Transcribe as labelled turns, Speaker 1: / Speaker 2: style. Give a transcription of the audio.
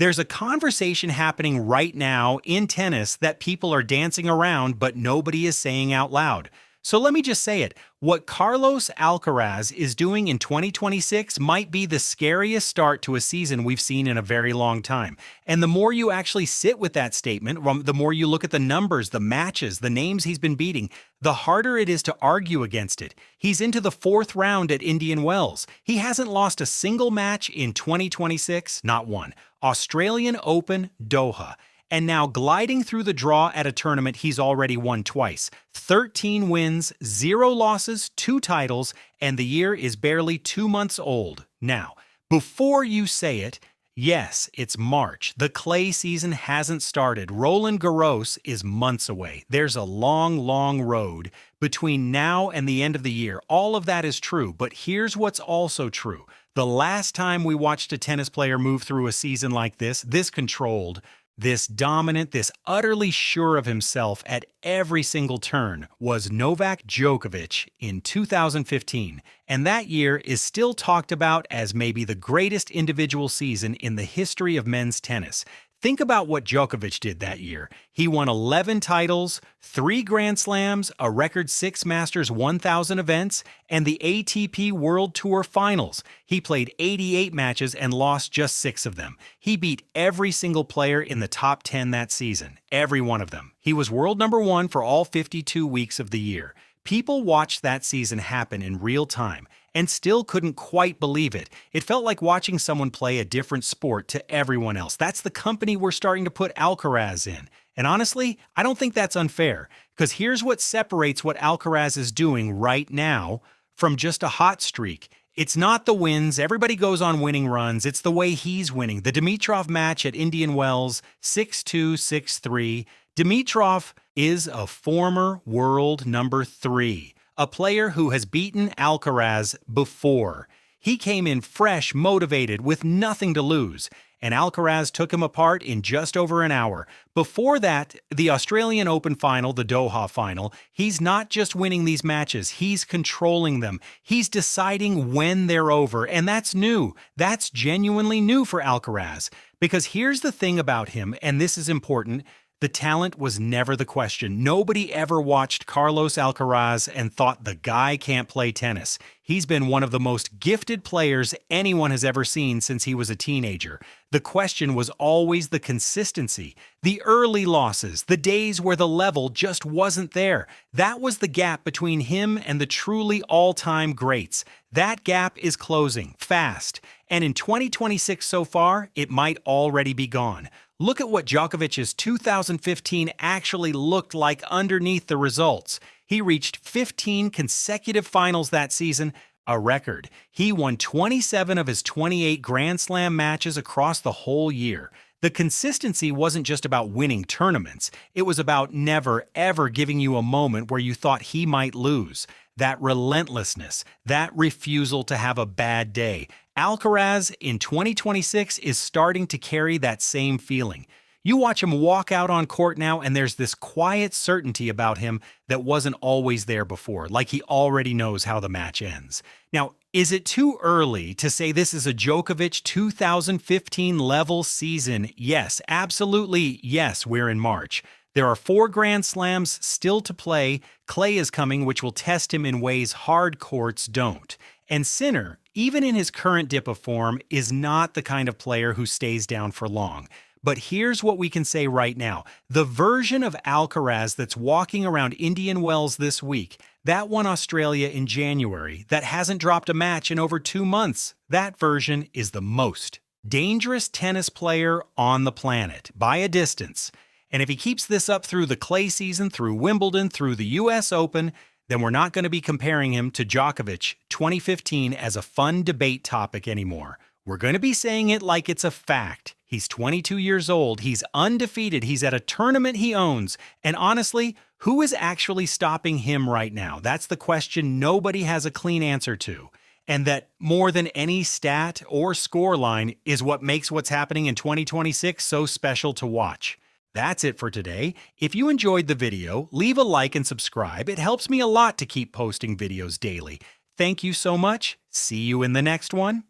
Speaker 1: There's a conversation happening right now in tennis that people are dancing around, but nobody is saying out loud. So let me just say it. What Carlos Alcaraz is doing in 2026 might be the scariest start to a season we've seen in a very long time. And the more you actually sit with that statement, the more you look at the numbers, the matches, the names he's been beating, the harder it is to argue against it. He's into the fourth round at Indian Wells. He hasn't lost a single match in 2026, not one. Australian Open, Doha. And now gliding through the draw at a tournament he's already won twice. 13 wins, 0 losses, 2 titles, and the year is barely 2 months old. Now, before you say it, yes, it's March. The clay season hasn't started. Roland Garros is months away. There's a long, long road between now and the end of the year. All of that is true, but here's what's also true. The last time we watched a tennis player move through a season like this controlled, this dominant, this utterly sure of himself at every single turn was Novak Djokovic in 2015, and that year is still talked about as maybe the greatest individual season in the history of men's tennis. Think about what Djokovic did that year. He won 11 titles, 3 Grand Slams, a record 6 Masters 1000 events, and the ATP World Tour Finals. He played 88 matches and lost just 6 of them. He beat every single player in the top 10 that season, every one of them. He was world number 1 for all 52 weeks of the year. People watched that season happen in real time and still couldn't quite believe it. It felt like watching someone play a different sport to everyone else. That's the company we're starting to put Alcaraz in. And honestly, I don't think that's unfair, because here's what separates what Alcaraz is doing right now from just a hot streak. It's not the wins. Everybody goes on winning runs. It's the way he's winning. The Dimitrov match at Indian Wells, 6-2, 6-3. Dimitrov is a former world number 3. A player who has beaten Alcaraz before. He came in fresh, motivated, with nothing to lose, and Alcaraz took him apart in just over an hour. Before that, the Australian Open final, the Doha final, he's not just winning these matches, he's controlling them. He's deciding when they're over, and that's new. That's genuinely new for Alcaraz. Because here's the thing about him, and this is important, the talent was never the question. Nobody ever watched Carlos Alcaraz and thought the guy can't play tennis. He's been one of the most gifted players anyone has ever seen since he was a teenager. The question was always the consistency, the early losses, the days where the level just wasn't there. That was the gap between him and the truly all-time greats. That gap is closing fast, and in 2026 so far, it might already be gone. Look at what Djokovic's 2015 actually looked like underneath the results. He reached 15 consecutive finals that season, a record. He won 27 of his 28 Grand Slam matches across the whole year. The consistency wasn't just about winning tournaments. It was about never, ever giving you a moment where you thought he might lose. That relentlessness, that refusal to have a bad day. Alcaraz in 2026 is starting to carry that same feeling. You watch him walk out on court now, and there's this quiet certainty about him that wasn't always there before, like he already knows how the match ends. Now, is it too early to say this is a Djokovic 2015 level season? Yes, absolutely yes, we're in March. There are 4 Grand Slams still to play. Clay is coming, which will test him in ways hard courts don't. And Sinner, even in his current dip of form, is not the kind of player who stays down for long. But here's what we can say right now. The version of Alcaraz that's walking around Indian Wells this week, that won Australia in January, that hasn't dropped a match in over 2 months, that version is the most dangerous tennis player on the planet, by a distance. And if he keeps this up through the clay season, through Wimbledon, through the US Open, then we're not going to be comparing him to Djokovic 2015 as a fun debate topic anymore. We're going to be saying it like it's a fact. He's 22 years old, he's undefeated, he's at a tournament he owns, and honestly, who is actually stopping him right now? That's the question nobody has a clean answer to. And that more than any stat or scoreline is what makes what's happening in 2026 so special to watch. That's it for today. If you enjoyed the video, leave a like and subscribe. It helps me a lot to keep posting videos daily. Thank you so much. See you in the next one.